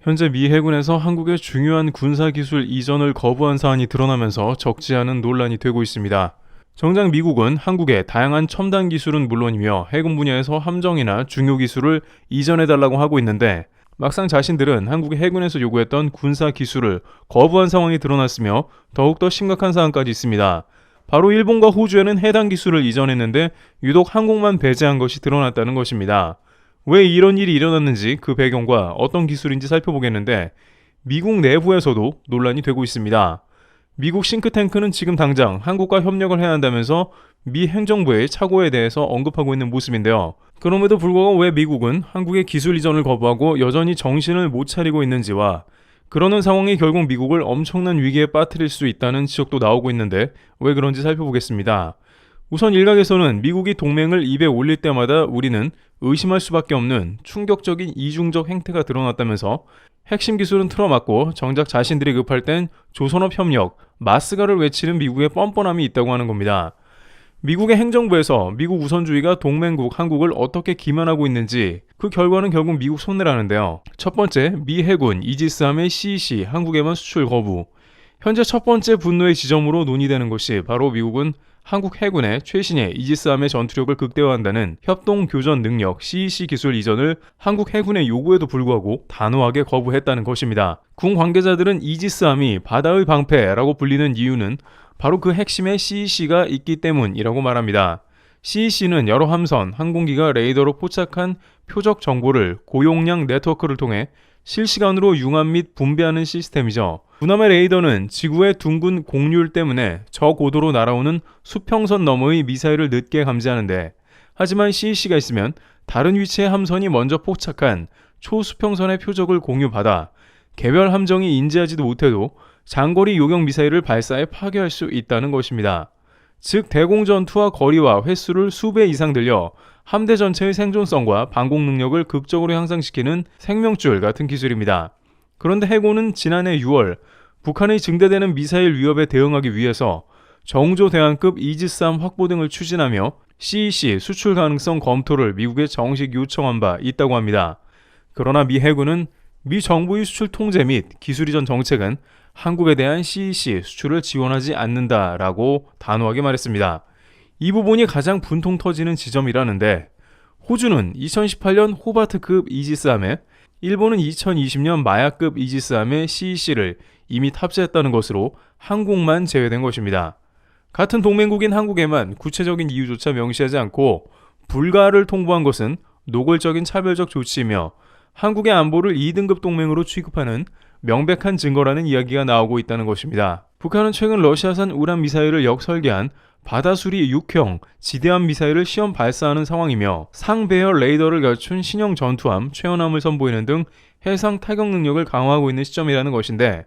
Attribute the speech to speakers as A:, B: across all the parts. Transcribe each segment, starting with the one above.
A: 현재 미 해군에서 한국의 중요한 군사기술 이전을 거부한 사안이 드러나면서 적지 않은 논란이 되고 있습니다. 정작 미국은 한국의 다양한 첨단 기술은 물론이며 해군 분야에서 함정이나 중요 기술을 이전해달라고 하고 있는데 막상 자신들은 한국의 해군에서 요구했던 군사 기술을 거부한 상황이 드러났으며 더욱더 심각한 사안까지 있습니다. 바로 일본과 호주에는 해당 기술을 이전했는데 유독 한국만 배제한 것이 드러났다는 것입니다. 왜 이런 일이 일어났는지 그 배경과 어떤 기술인지 살펴보겠는데 미국 내부에서도 논란이 되고 있습니다. 미국 싱크탱크는 지금 당장 한국과 협력을 해야 한다면서 미 행정부의 착오에 대해서 언급하고 있는 모습인데요. 그럼에도 불구하고 왜 미국은 한국의 기술 이전을 거부하고 여전히 정신을 못 차리고 있는지와 그러는 상황이 결국 미국을 엄청난 위기에 빠뜨릴 수 있다는 지적도 나오고 있는데 왜 그런지 살펴보겠습니다. 우선 일각에서는 미국이 동맹을 입에 올릴 때마다 우리는 의심할 수밖에 없는 충격적인 이중적 행태가 드러났다면서 핵심 기술은 틀어막고 정작 자신들이 급할 땐 조선업 협력, 마스가를 외치는 미국의 뻔뻔함이 있다고 하는 겁니다. 미국의 행정부에서 미국 우선주의가 동맹국 한국을 어떻게 기만하고 있는지 그 결과는 결국 미국 손해라는데요. 첫 번째, 미 해군 이지스함의 CEC 한국에만 수출 거부. 현재 첫 번째 분노의 지점으로 논의되는 것이 바로 미국은 한국 해군의 최신의 이지스함의 전투력을 극대화한다는 협동교전 능력 CEC 기술 이전을 한국 해군의 요구에도 불구하고 단호하게 거부했다는 것입니다. 군 관계자들은 이지스함이 바다의 방패라고 불리는 이유는 바로 그 핵심에 CEC가 있기 때문이라고 말합니다. CEC는 여러 함선, 항공기가 레이더로 포착한 표적 정보를 고용량 네트워크를 통해 실시간으로 융합 및 분배하는 시스템이죠. 군함의 레이더는 지구의 둥근 공률 때문에 저고도로 날아오는 수평선 너머의 미사일을 늦게 감지하는데 하지만 CEC가 있으면 다른 위치의 함선이 먼저 포착한 초수평선의 표적을 공유받아 개별 함정이 인지하지도 못해도 장거리 요격 미사일을 발사해 파괴할 수 있다는 것입니다. 즉 대공전투와 거리와 횟수를 수배 이상 늘려 함대 전체의 생존성과 방공 능력을 극적으로 향상시키는 생명줄 같은 기술입니다. 그런데 해군은 지난해 6월 북한의 증대되는 미사일 위협에 대응하기 위해서 정조 대왕급 이지스함 확보 등을 추진하며 CEC 수출 가능성 검토를 미국에 정식 요청한 바 있다고 합니다. 그러나 미 해군은 미 정부의 수출 통제 및 기술 이전 정책은 한국에 대한 CEC 수출을 지원하지 않는다라고 단호하게 말했습니다. 이 부분이 가장 분통 터지는 지점이라는데 호주는 2018년 호바트급 이지스함에 일본은 2020년 마야급 이지스함에 CEC를 이미 탑재했다는 것으로 한국만 제외된 것입니다. 같은 동맹국인 한국에만 구체적인 이유조차 명시하지 않고 불가를 통보한 것은 노골적인 차별적 조치이며 한국의 안보를 2등급 동맹으로 취급하는 명백한 증거라는 이야기가 나오고 있다는 것입니다. 북한은 최근 러시아산 우란 미사일을 역설계한 바다수리 6형 지대함 미사일을 시험 발사하는 상황이며 상배열 레이더를 갖춘 신형 전투함 최연함을 선보이는 등 해상 타격 능력을 강화하고 있는 시점이라는 것인데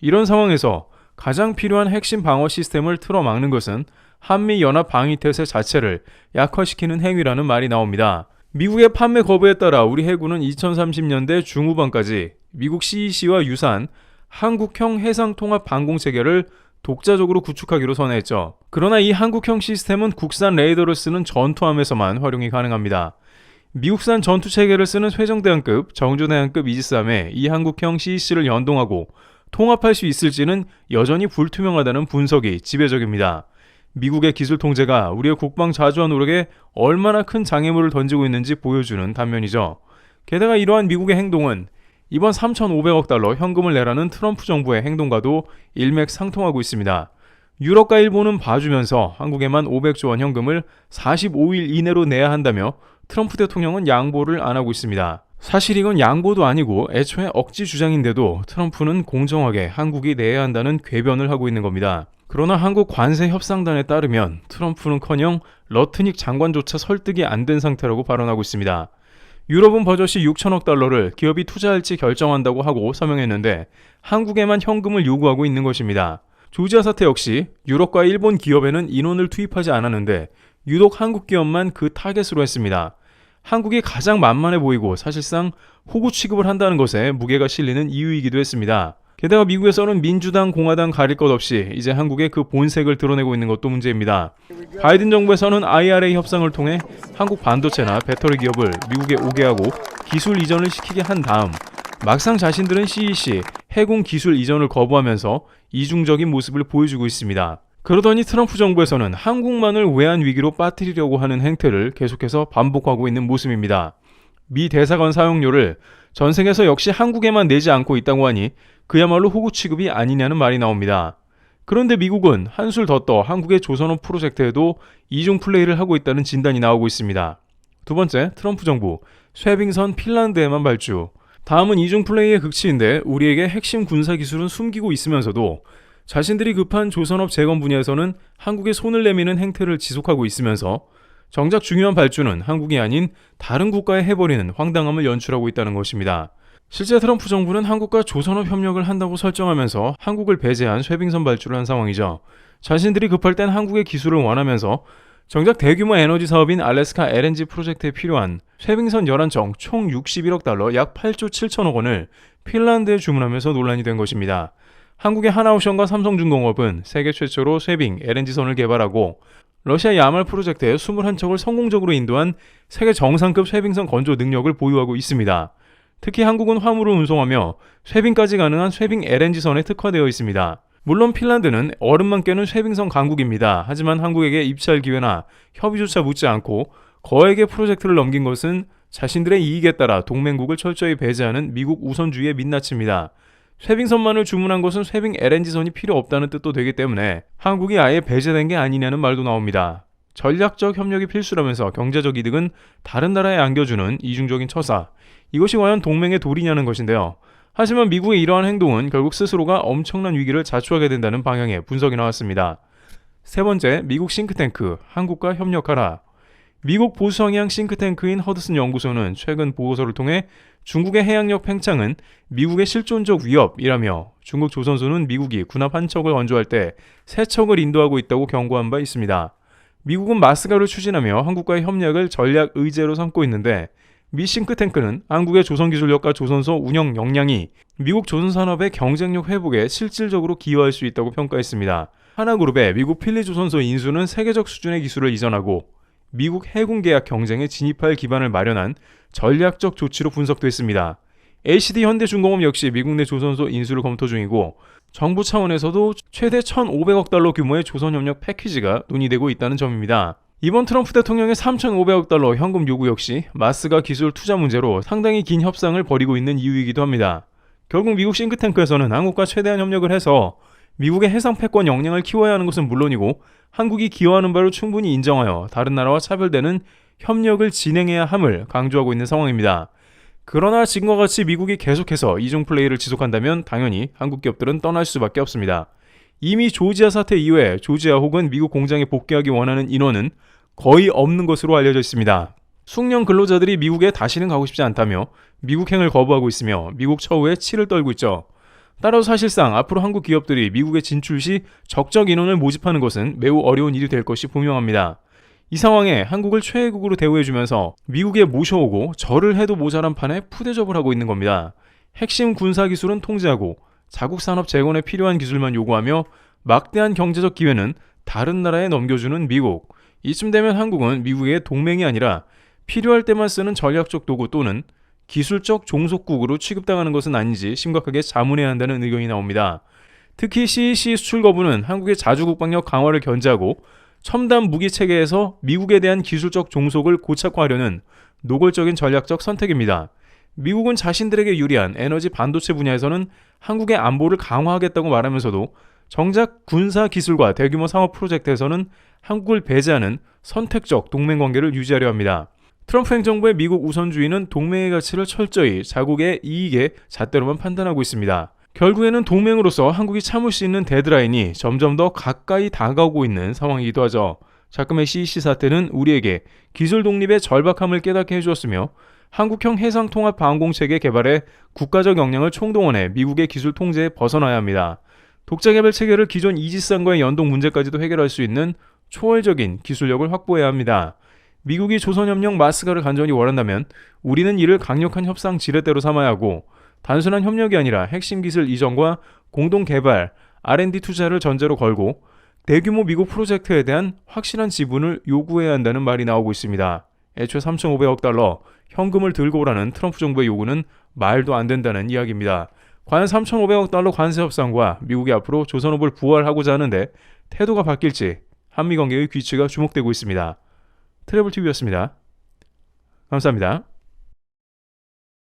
A: 이런 상황에서 가장 필요한 핵심 방어 시스템을 틀어막는 것은 한미연합 방위태세 자체를 약화시키는 행위라는 말이 나옵니다. 미국의 판매 거부에 따라 우리 해군은 2030년대 중후반까지 미국 CEC와 유사한 한국형 해상통합 방공체계를 독자적으로 구축하기로 선회했죠. 그러나 이 한국형 시스템은 국산 레이더를 쓰는 전투함에서만 활용이 가능합니다. 미국산 전투체계를 쓰는 회정대왕급, 정조대왕급 이지스함에 이 한국형 CEC를 연동하고 통합할 수 있을지는 여전히 불투명하다는 분석이 지배적입니다. 미국의 기술 통제가 우리의 국방 자주화 노력에 얼마나 큰 장애물을 던지고 있는지 보여주는 단면이죠. 게다가 이러한 미국의 행동은 이번 3,500억 달러 현금을 내라는 트럼프 정부의 행동과도 일맥상통하고 있습니다. 유럽과 일본은 봐주면서 한국에만 500조 원 현금을 45일 이내로 내야 한다며 트럼프 대통령은 양보를 안 하고 있습니다. 사실 이건 양보도 아니고 애초에 억지 주장인데도 트럼프는 공정하게 한국이 내야 한다는 궤변을 하고 있는 겁니다. 그러나 한국 관세 협상단에 따르면 트럼프는커녕 러트닉 장관조차 설득이 안 된 상태라고 발언하고 있습니다. 유럽은 버젓이 6천억 달러를 기업이 투자할지 결정한다고 하고 서명했는데 한국에만 현금을 요구하고 있는 것입니다. 조지아 사태 역시 유럽과 일본 기업에는 인원을 투입하지 않았는데 유독 한국 기업만 그 타겟으로 했습니다. 한국이 가장 만만해 보이고 사실상 호구 취급을 한다는 것에 무게가 실리는 이유이기도 했습니다. 게다가 미국에서는 민주당, 공화당 가릴 것 없이 이제 한국의 그 본색을 드러내고 있는 것도 문제입니다. 바이든 정부에서는 IRA 협상을 통해 한국 반도체나 배터리 기업을 미국에 오게 하고 기술 이전을 시키게 한 다음 막상 자신들은 CEC, 해군 기술 이전을 거부하면서 이중적인 모습을 보여주고 있습니다. 그러더니 트럼프 정부에서는 한국만을 외환 위기로 빠뜨리려고 하는 행태를 계속해서 반복하고 있는 모습입니다. 미 대사관 사용료를 전 세계에서 역시 한국에만 내지 않고 있다고 하니 그야말로 호구 취급이 아니냐는 말이 나옵니다. 그런데 미국은 한술 더 떠 한국의 조선업 프로젝트에도 이중 플레이를 하고 있다는 진단이 나오고 있습니다. 두 번째, 트럼프 정부, 쇠빙선 핀란드에만 발주. 다음은 이중 플레이의 극치인데 우리에게 핵심 군사 기술은 숨기고 있으면서도 자신들이 급한 조선업 재건 분야에서는 한국에 손을 내미는 행태를 지속하고 있으면서 정작 중요한 발주는 한국이 아닌 다른 국가에 해버리는 황당함을 연출하고 있다는 것입니다. 실제 트럼프 정부는 한국과 조선업 협력을 한다고 설정하면서 한국을 배제한 쇠빙선 발주를 한 상황이죠. 자신들이 급할 땐 한국의 기술을 원하면서 정작 대규모 에너지 사업인 알래스카 LNG 프로젝트에 필요한 쇠빙선 11정 총 61억 달러 약 8조 7천억 원을 핀란드에 주문하면서 논란이 된 것입니다. 한국의 하나오션과 삼성중공업은 세계 최초로 쇠빙 LNG선을 개발하고 러시아 야말 프로젝트에 21척을 성공적으로 인도한 세계 정상급 쇠빙선 건조 능력을 보유하고 있습니다. 특히 한국은 화물을 운송하며 쇠빙까지 가능한 쇠빙 LNG선에 특화되어 있습니다. 물론 핀란드는 얼음만 깨는 쇠빙선 강국입니다. 하지만 한국에게 입찰 기회나 협의조차 묻지 않고 거액의 프로젝트를 넘긴 것은 자신들의 이익에 따라 동맹국을 철저히 배제하는 미국 우선주의의 민낯입니다. 쇠빙선만을 주문한 것은 쇠빙 LNG선이 필요 없다는 뜻도 되기 때문에 한국이 아예 배제된 게 아니냐는 말도 나옵니다. 전략적 협력이 필수라면서 경제적 이득은 다른 나라에 안겨주는 이중적인 처사. 이것이 과연 동맹의 도리냐는 것인데요. 하지만 미국의 이러한 행동은 결국 스스로가 엄청난 위기를 자초하게 된다는 방향의 분석이 나왔습니다. 세 번째, 미국 싱크탱크, 한국과 협력하라. 미국 보수성향 싱크탱크인 허드슨 연구소는 최근 보고서를 통해 중국의 해양력 팽창은 미국의 실존적 위협이라며 중국 조선소는 미국이 군함 한 척을 건조할 때 세 척을 인도하고 있다고 경고한 바 있습니다. 미국은 마스가를 추진하며 한국과의 협력을 전략 의제로 삼고 있는데 미 싱크탱크는 한국의 조선기술력과 조선소 운영 역량이 미국 조선산업의 경쟁력 회복에 실질적으로 기여할 수 있다고 평가했습니다. 하나그룹의 미국 필리조선소 인수는 세계적 수준의 기술을 이전하고 미국 해군 계약 경쟁에 진입할 기반을 마련한 전략적 조치로 분석됐습니다. LCD 현대중공업 역시 미국 내 조선소 인수를 검토 중이고 정부 차원에서도 최대 1,500억 달러 규모의 조선협력 패키지가 논의되고 있다는 점입니다. 이번 트럼프 대통령의 3,500억 달러 현금 요구 역시 마스가 기술 투자 문제로 상당히 긴 협상을 벌이고 있는 이유이기도 합니다. 결국 미국 싱크탱크에서는 한국과 최대한 협력을 해서 미국의 해상 패권 역량을 키워야 하는 것은 물론이고 한국이 기여하는 바를 충분히 인정하여 다른 나라와 차별되는 협력을 진행해야 함을 강조하고 있는 상황입니다. 그러나 지금과 같이 미국이 계속해서 이중 플레이를 지속한다면 당연히 한국 기업들은 떠날 수밖에 없습니다. 이미 조지아 사태 이후에 조지아 혹은 미국 공장에 복귀하기 원하는 인원은 거의 없는 것으로 알려져 있습니다. 숙련 근로자들이 미국에 다시는 가고 싶지 않다며 미국행을 거부하고 있으며 미국 처우에 치를 떨고 있죠. 따라서 사실상 앞으로 한국 기업들이 미국에 진출 시 적적 인원을 모집하는 것은 매우 어려운 일이 될 것이 분명합니다. 이 상황에 한국을 최애국으로 대우해주면서 미국에 모셔오고 절을 해도 모자란 판에 푸대접을 하고 있는 겁니다. 핵심 군사기술은 통제하고 자국 산업 재건에 필요한 기술만 요구하며 막대한 경제적 기회는 다른 나라에 넘겨주는 미국. 이쯤 되면 한국은 미국의 동맹이 아니라 필요할 때만 쓰는 전략적 도구 또는 기술적 종속국으로 취급당하는 것은 아닌지 심각하게 자문해야 한다는 의견이 나옵니다. 특히 CEC 수출 거부는 한국의 자주국방력 강화를 견제하고 첨단 무기 체계에서 미국에 대한 기술적 종속을 고착화하려는 노골적인 전략적 선택입니다. 미국은 자신들에게 유리한 에너지 반도체 분야에서는 한국의 안보를 강화하겠다고 말하면서도 정작 군사 기술과 대규모 상업 프로젝트에서는 한국을 배제하는 선택적 동맹 관계를 유지하려 합니다. 트럼프 행정부의 미국 우선주의는 동맹의 가치를 철저히 자국의 이익에 잣대로만 판단하고 있습니다. 결국에는 동맹으로서 한국이 참을 수 있는 데드라인이 점점 더 가까이 다가오고 있는 상황이기도 하죠. 작금의 CEC 사태는 우리에게 기술 독립의 절박함을 깨닫게 해주었으며 한국형 해상통합방공체계 개발에 국가적 역량을 총동원해 미국의 기술 통제에 벗어나야 합니다. 독자개발 체계를 기존 이지스함과의 연동 문제까지도 해결할 수 있는 초월적인 기술력을 확보해야 합니다. 미국이 조선협력 마스가를 간절히 원한다면 우리는 이를 강력한 협상 지렛대로 삼아야 하고 단순한 협력이 아니라 핵심 기술 이전과 공동 개발, R&D 투자를 전제로 걸고 대규모 미국 프로젝트에 대한 확실한 지분을 요구해야 한다는 말이 나오고 있습니다. 애초에 3,500억 달러 현금을 들고 오라는 트럼프 정부의 요구는 말도 안 된다는 이야기입니다. 과연 3,500억 달러 관세 협상과 미국이 앞으로 조선업을 부활하고자 하는데 태도가 바뀔지 한미 관계의 귀치가 주목되고 있습니다. 트래블TV였습니다. 감사합니다.